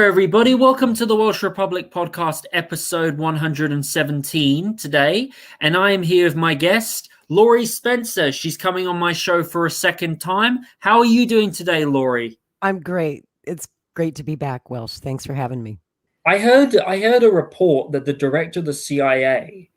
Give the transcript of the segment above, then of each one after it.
everybody. Welcome to the Welsh Republic podcast, episode 117 today. And I am here with my guest, Laurie Spencer. She's coming on my show for a second time. How are you doing today, Laurie? I'm great. It's great to be back, Welsh. Thanks for having me. I heard a report that the director of the CIA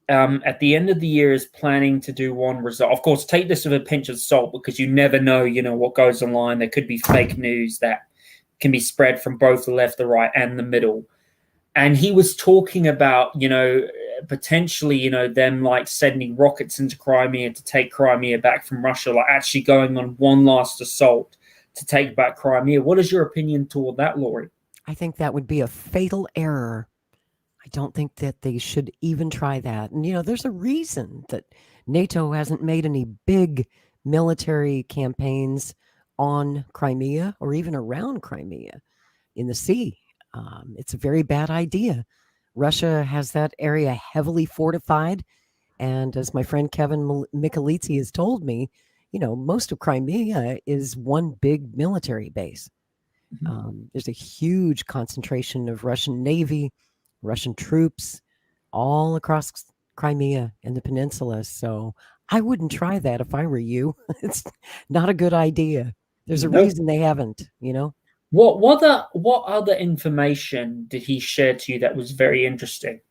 at the end of the year is planning to do one result. Of course, take this with a pinch of salt because you never know, what goes online. There could be fake news that can be spread from both the left, the right, and the middle. And he was talking about, potentially, them like sending rockets into Crimea to take Crimea back from Russia, like actually going on one last assault to take back Crimea. What is your opinion toward that, Laurie? I think that would be a fatal error. I don't think that they should even try that. And, there's a reason that NATO hasn't made any big military campaigns on Crimea or even around Crimea in the sea. It's a very bad idea. Russia has that area heavily fortified. And as my friend Kevin Michalitzi has told me, most of Crimea is one big military base. There's a huge concentration of Russian Navy, Russian troops all across Crimea and the peninsula. So I wouldn't try that if I were you. It's not a good idea. There's a reason they haven't, What other information did he share to you that was very interesting?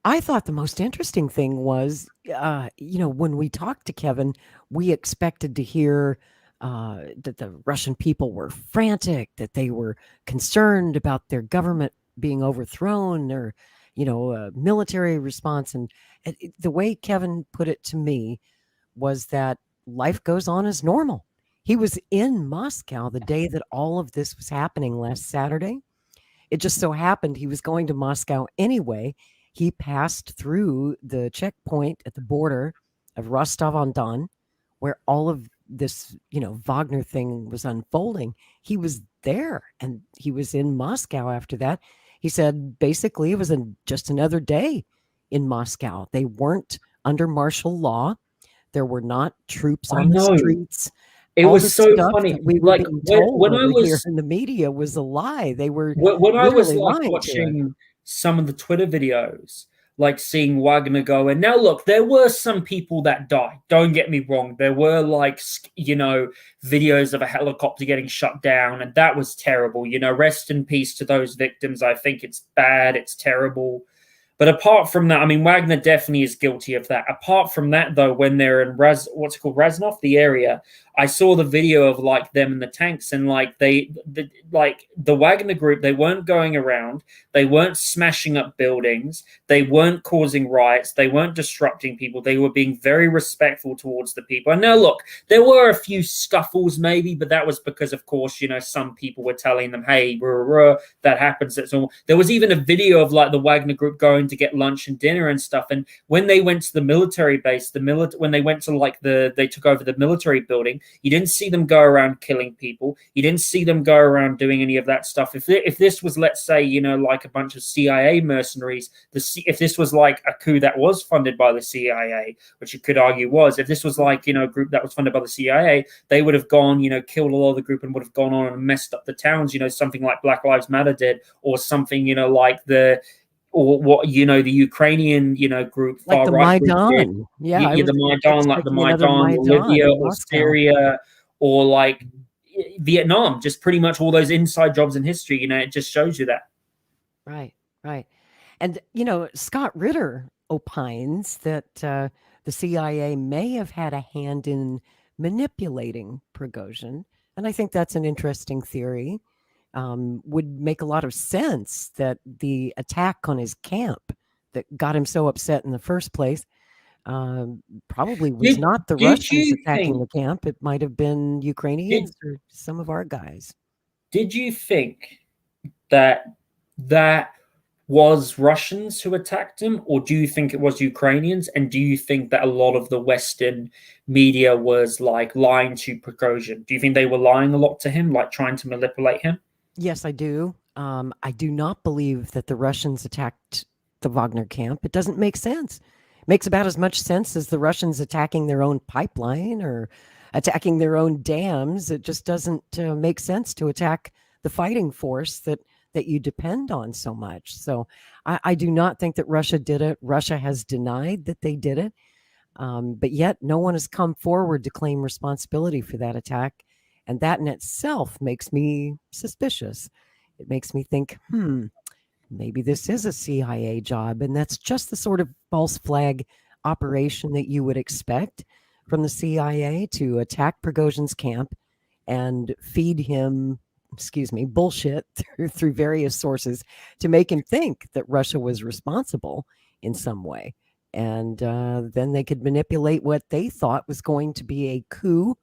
I thought the most interesting thing was, when we talked to Kevin, we expected to hear that the Russian people were frantic, that they were concerned about their government being overthrown or, a military response. And the way Kevin put it to me was that life goes on as normal. He was in Moscow the day that all of this was happening last Saturday. It just so happened he was going to Moscow anyway. He passed through the checkpoint at the border of Rostov-on-Don, where all of this, Wagner thing was unfolding. He was there and he was in Moscow after that. He said basically it was just another day in Moscow. They weren't under martial law. There were not troops on the streets. It was so funny. We were being told when I was in the media was a lie. They were when I was watching some of the Twitter videos, like seeing Wagner go. And now look, there were some people that died. Don't get me wrong. There were videos of a helicopter getting shut down, and that was terrible. Rest in peace to those victims. I think it's bad. It's terrible. But apart from that, I mean, Wagner definitely is guilty of that. Apart from that, though, when they're in Razanov, the area, I saw the video of them in the tanks, and the Wagner Group, they weren't going around, they weren't smashing up buildings, they weren't causing riots, they weren't disrupting people, they were being very respectful towards the people. And now, look, there were a few scuffles maybe, but that was because, of course, some people were telling them, hey, that happens. That's all. There was even a video of the Wagner Group going to get lunch and dinner and stuff. And when they went to the military base, when they went to they took over the military building, you didn't see them go around killing people. You didn't see them go around doing any of that stuff. If this was, let's say, a bunch of CIA mercenaries, if this was a coup that was funded by the CIA, which you could argue was, if this was a group that was funded by the CIA, they would have gone, killed a lot of the group and would have gone on and messed up the towns, something like Black Lives Matter did, or something, the Ukrainian, group, like the Maidan, the Maidan, or Libya, or Syria, or Vietnam, just pretty much all those inside jobs in history. It just shows you that. Right. And Scott Ritter opines that the CIA may have had a hand in manipulating Prigozhin, and I think that's an interesting theory. Would make a lot of sense that the attack on his camp that got him so upset in the first place probably was not the Russians attacking the camp. It might have been Ukrainians or some of our guys. Did you think that was Russians who attacked him, or do you think it was Ukrainians? And do you think that a lot of the Western media was lying to Prigozhin? Do you think they were lying a lot to him, trying to manipulate him? Yes, I do. I do not believe that the Russians attacked the Wagner camp. It doesn't make sense. It makes about as much sense as the Russians attacking their own pipeline or attacking their own dams. It just doesn't make sense to attack the fighting force that you depend on so much. So I do not think that Russia did it. Russia has denied that they did it. But yet no one has come forward to claim responsibility for that attack. And that in itself makes me suspicious. It makes me think, maybe this is a CIA job. And that's just the sort of false flag operation that you would expect from the CIA to attack Prigozhin's camp and feed him, bullshit through various sources to make him think that Russia was responsible in some way. And then they could manipulate what they thought was going to be a coup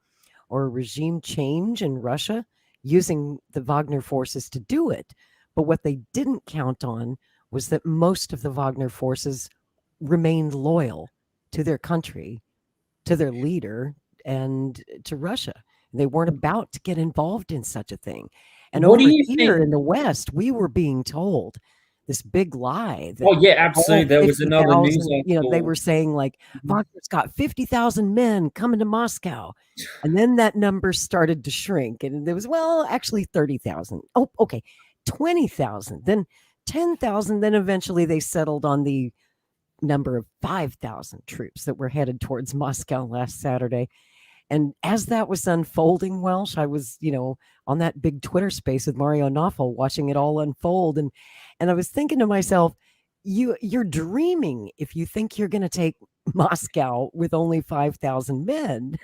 or a regime change in Russia using the Wagner forces to do it. But what they didn't count on was that most of the Wagner forces remained loyal to their country, to their leader, and to Russia. They weren't about to get involved in such a thing. And What over do you here think? in the West, we were being told this big lie that Oh yeah, absolutely. There was another news 50,000, they were article. saying like Wagner's got 50,000 men coming to Moscow. And then that number started to shrink. And there was, actually 30,000. Oh, okay. 20,000. Then 10,000. Then eventually they settled on the number of 5,000 troops that were headed towards Moscow last Saturday. And as that was unfolding, Welsh, I was, on that big Twitter space with Mario Nawfal watching it all unfold. And I was thinking to myself, you're dreaming if you think you're going to take Moscow with only 5,000 men.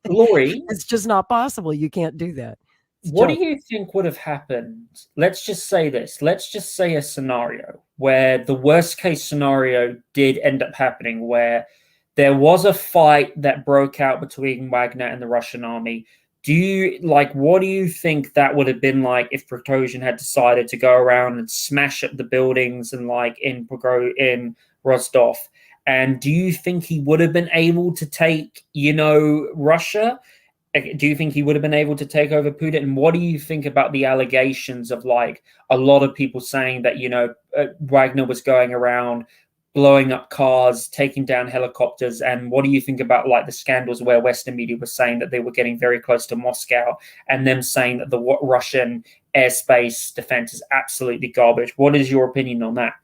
Lori, It's just not possible. You can't do that. what do you think would have happened? Let's just say this. Let's just say a scenario where the worst case scenario did end up happening, where there was a fight that broke out between Wagner and the Russian army. What do you think that would have been like if Prigozhin had decided to go around and smash up the buildings and in Rostov? And do you think he would have been able to take, Russia? Do you think he would have been able to take over Putin? And what do you think about the allegations of a lot of people saying that, Wagner was going around blowing up cars, taking down helicopters? And what do you think about the scandals where Western media was saying that they were getting very close to Moscow and them saying that the Russian airspace defense is absolutely garbage? What is your opinion on that?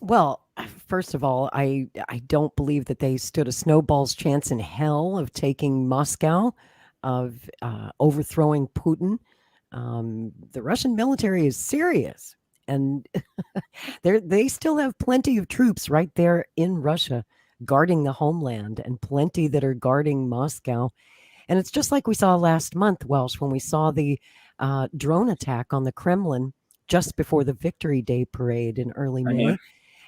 Well, first of all, I don't believe that they stood a snowball's chance in hell of taking Moscow, of overthrowing Putin. The Russian military is serious, and they still have plenty of troops right there in Russia guarding the homeland, and plenty that are guarding Moscow. And it's just like we saw last month, Welsh, when we saw the drone attack on the Kremlin just before the Victory Day parade in early May.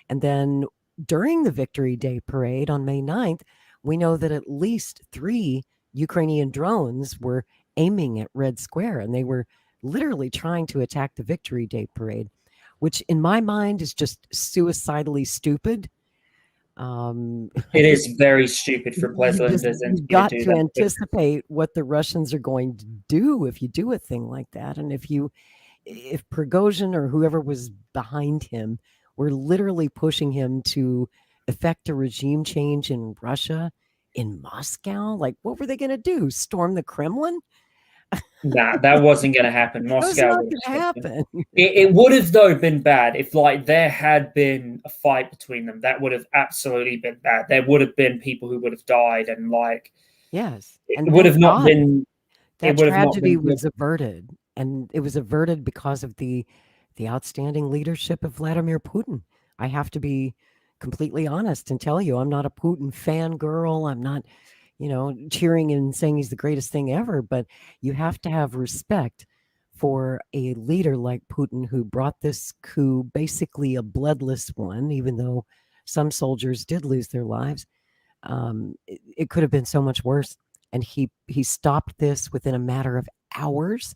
And then during the Victory Day parade on May 9th, we know that at least 3 Ukrainian drones were aiming at Red Square, and they were literally trying to attack the Victory Day parade, which in my mind is just suicidally stupid. It is very stupid for President Zelensky You've got to do to that. anticipate what the Russians are going to do if you do a thing like that. And if Prigozhin or whoever was behind him were literally pushing him to effect a regime change in Russia, in Moscow, what were they going to do? Storm the Kremlin? Nah, that wasn't going to happen. Moscow would happen. It would have, though, been bad if there had been a fight between them. That would have absolutely been bad. There would have been people who would have died, and yes, it would have not been. That tragedy was averted, and it was averted because of the outstanding leadership of Vladimir Putin. I have to be completely honest and tell you, I'm not a Putin fangirl. I'm not, cheering and saying he's the greatest thing ever, but you have to have respect for a leader like Putin, who brought this coup, basically a bloodless one, even though some soldiers did lose their lives. It could have been so much worse. And he stopped this within a matter of hours.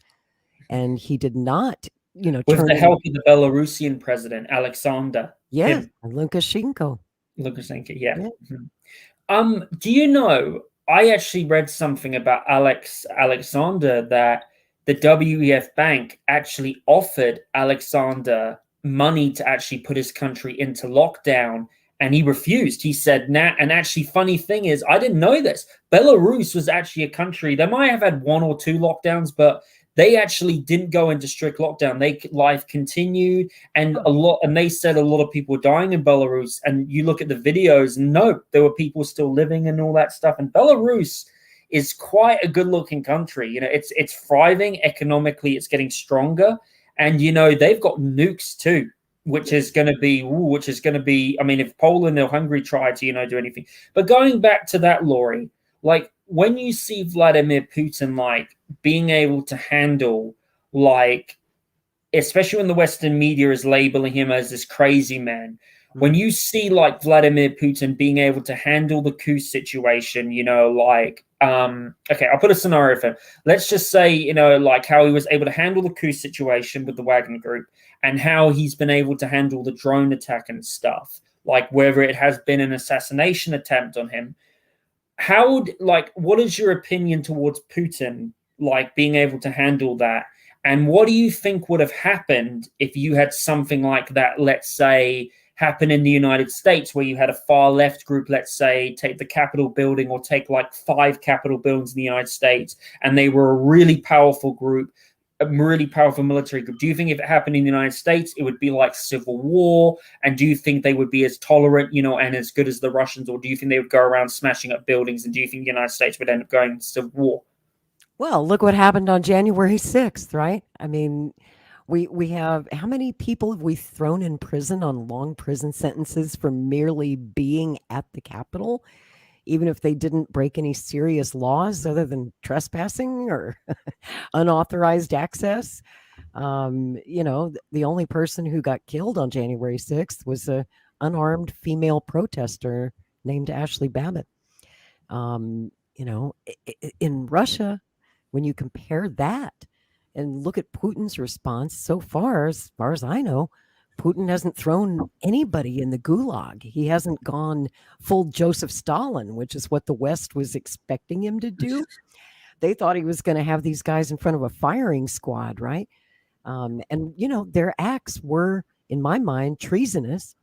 And he did not, with the help of the Belarusian president, Alexander. Yeah, Lukashenko. Yeah. Mm-hmm. Do you know, I actually read something about Alexander, that the WEF Bank actually offered Alexander money to actually put his country into lockdown, and he refused. He said, nah. And actually, funny thing is, I didn't know this. Belarus was actually a country, they might have had 1 or 2 lockdowns, but they actually didn't go into strict lockdown. Life continued, and they said a lot of people were dying in Belarus. And you look at the videos, no, there were people still living and all that stuff. And Belarus is quite a good-looking country. You know, it's thriving economically. It's getting stronger, and you know they've got nukes too, which is going to be. I mean, if Poland or Hungary try to do anything, but going back to that, Laurie, like when you see Vladimir Putin like being able to handle like, especially when the Western media is labeling him as this crazy man. When you see like Vladimir Putin being able to handle the coup situation, okay, I'll put a scenario for him. Let's just say, like how he was able to handle the coup situation with the Wagner Group and how he's been able to handle the drone attack and stuff, like whether it has been an assassination attempt on him. What is your opinion towards Putin, like being able to handle that? And what do you think would have happened if you had something like that, let's say, happen in the United States, where you had a far left group, let's say, take the Capitol building or take like 5 Capitol buildings in the United States, and they were a really powerful group, a really powerful military group? Do you think if it happened in the United States, it would be like civil war? And do you think they would be as tolerant, and as good as the Russians? Or do you think they would go around smashing up buildings? And do you think the United States would end up going into civil war? Well, look what happened on January 6th, right? I mean, we have, how many people have we thrown in prison on long prison sentences for merely being at the Capitol, even if they didn't break any serious laws other than trespassing or unauthorized access? The only person who got killed on January 6th was a unarmed female protester named Ashley Babbitt. In Russia, when you compare that and look at Putin's response so far as I know, Putin hasn't thrown anybody in the gulag. He hasn't gone full Joseph Stalin, which is what the West was expecting him to do. They thought he was going to have these guys in front of a firing squad, right? Their acts were, in my mind, treasonous.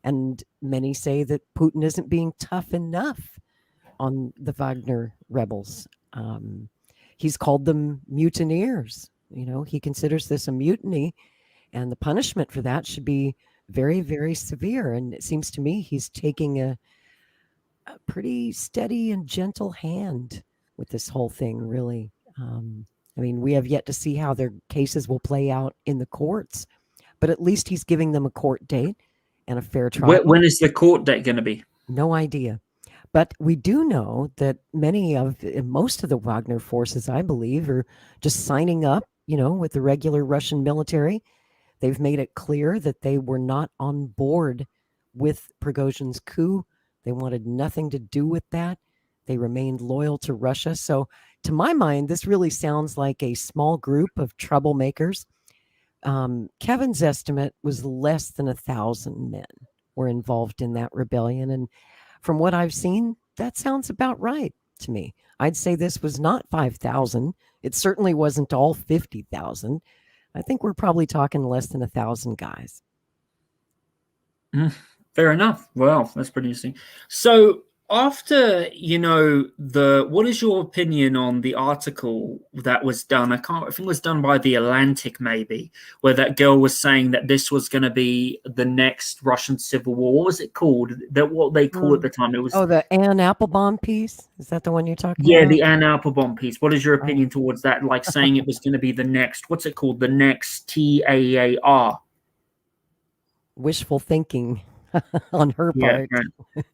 And many say that Putin isn't being tough enough on the Wagner rebels. He's called them mutineers. He considers this a mutiny, and the punishment for that should be very, very severe. And it seems to me he's taking a pretty steady and gentle hand with this whole thing, really. We have yet to see how their cases will play out in the courts, but at least he's giving them a court date and a fair trial. When is the court date going to be? No idea. But we do know that most of the Wagner forces, I believe, are just signing up, with the regular Russian military. They've made it clear that they were not on board with Prigozhin's coup. They wanted nothing to do with that. They remained loyal to Russia. So to my mind, this really sounds like a small group of troublemakers. Kevin's estimate was less than 1,000 men were involved in that rebellion. And from what I've seen, that sounds about right to me. I'd say this was not 5,000. It certainly wasn't all 50,000. I think we're probably talking less than 1,000 guys. Fair enough. Well, that's pretty interesting. So after, what is your opinion on the article that was done? I think it was done by The Atlantic, maybe, where that girl was saying that this was going to be the next Russian civil war. What was it called? What they called at the time? It was the Anne Applebaum piece. Is that the one you're talking about? Yeah, the Anne Applebaum piece. What is your opinion towards that? Like saying it was going to be the next, what's it called? The next TAAR. Wishful thinking. On her part. Right.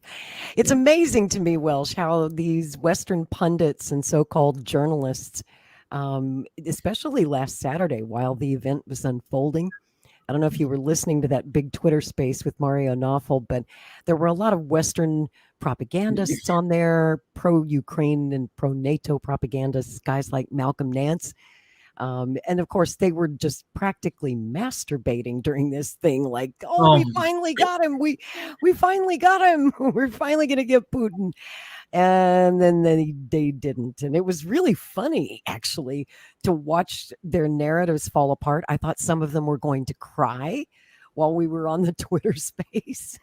It's amazing to me, Welsh, how these Western pundits and so-called journalists, especially last Saturday while the event was unfolding, I don't know if you were listening to that big Twitter space with Mario Nawfal, but there were a lot of Western propagandists on there, pro-Ukraine and pro-NATO propagandists, guys like Malcolm Nance. And of course, they were just practically masturbating during this thing. Like, we finally got him. We finally got him. We're finally going to get Putin. And then they didn't. And it was really funny, actually, to watch their narratives fall apart. I thought some of them were going to cry while we were on the Twitter space.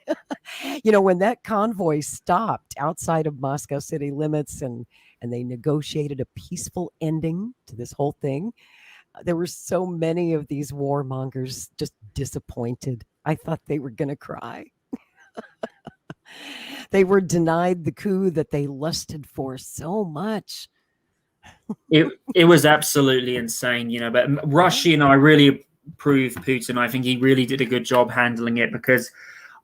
When that convoy stopped outside of Moscow city limits and they negotiated a peaceful ending to this whole thing, There were so many of these warmongers just disappointed. I thought they were going to cry. They were denied the coup that they lusted for so much. It was absolutely insane, but Russia and I really approve Putin. I think he really did a good job handling it, because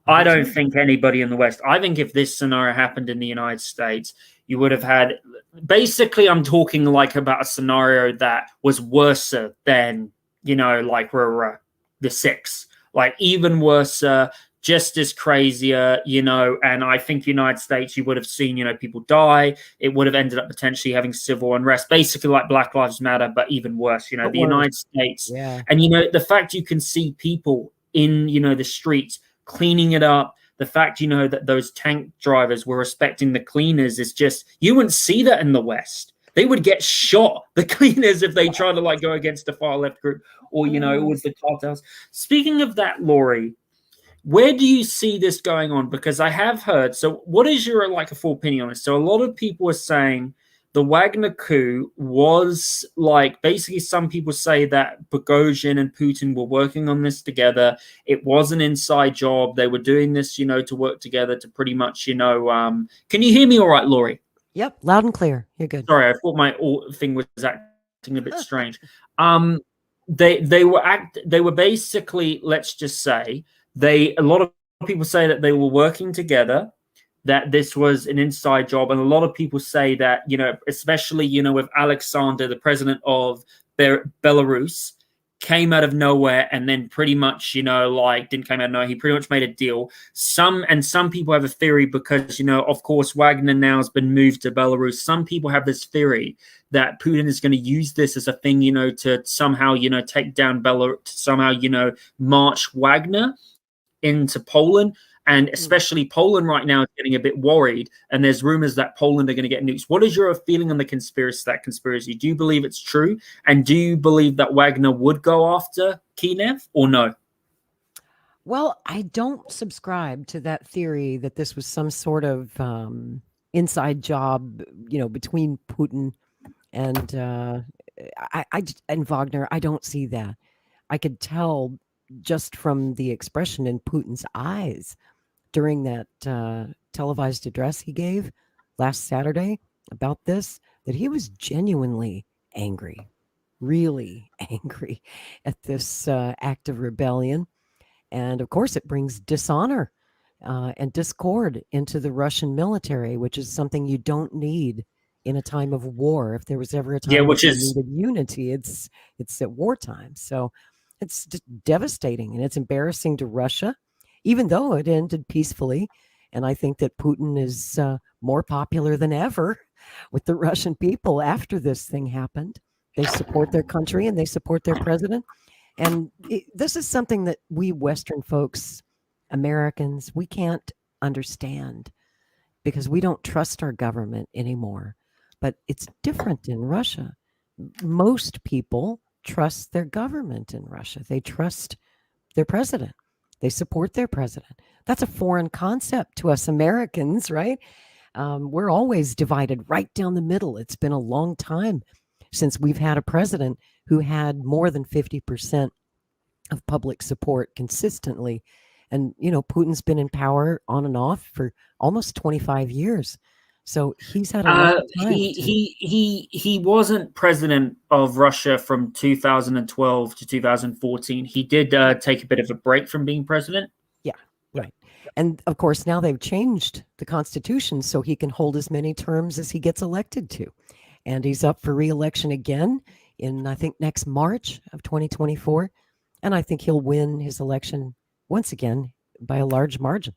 I don't think anybody in the West, I think if this scenario happened in the United States, you would have had, basically, I'm talking like about a scenario that was worse than, like the six, like even worse, just as crazier, and I think United States, you would have seen, people die. It would have ended up potentially having civil unrest, basically like Black Lives Matter, but even worse, the United States. Yeah. And, the fact you can see people in, the streets cleaning it up, the fact, that those tank drivers were respecting the cleaners is just, you wouldn't see that in the West. They would get shot, the cleaners, if they try to like go against a far left group, or, it was the cartels. Speaking of that, Laurie, where do you see this going on? Because I have heard, so what is your like a full opinion on this? So a lot of people are saying the Wagner coup was like, basically some people say that Prigozhin and Putin were working on this together. It was an inside job. They were doing this, to work together to pretty much, can you hear me all right, Laurie? Yep, loud and clear. You're good. Sorry, I thought my thing was acting a bit strange. They were basically, let's just say, a lot of people say that they were working together, that this was an inside job. And a lot of people say that, especially, with Alexander, the president of Belarus, came out of nowhere and then pretty much, didn't come out of nowhere. He pretty much made a deal. Some people have a theory because, of course, Wagner now has been moved to Belarus. Some people have this theory that Putin is going to use this as a thing, to somehow, take down Belarus, to somehow, march Wagner into Poland. And especially Poland right now is getting a bit worried. And there's rumors that Poland are going to get nukes. What is your feeling on the conspiracy? Do you believe it's true? And do you believe that Wagner would go after Kiev or no? Well, I don't subscribe to that theory that this was some sort of inside job, between Putin and and Wagner. I don't see that. I could tell just from the expression in Putin's eyes during that televised address he gave last Saturday about this, that he was genuinely angry, really angry at this act of rebellion. And of course, it brings dishonor and discord into the Russian military, which is something you don't need in a time of war. If there was ever a time which when is you needed unity, it's at wartime. So it's just devastating, and it's embarrassing to Russia, even though it ended peacefully. And I think that Putin is more popular than ever with the Russian people after this thing happened. They support their country and they support their president. And this is something that we Western folks, Americans, we can't understand because we don't trust our government anymore. But it's different in Russia. Most people trust their government in Russia. They trust their president. They support their president. That's a foreign concept to us Americans, right? We're always divided right down the middle. It's been a long time since we've had a president who had more than 50% of public support consistently. And, Putin's been in power on and off for almost 25 years. So he's had a lot of time. He wasn't president of Russia from 2012 to 2014. He did take a bit of a break from being president. Yeah, right. And of course, now they've changed the Constitution so he can hold as many terms as he gets elected to. And he's up for re-election again in, I think, next March of 2024. And I think he'll win his election once again by a large margin.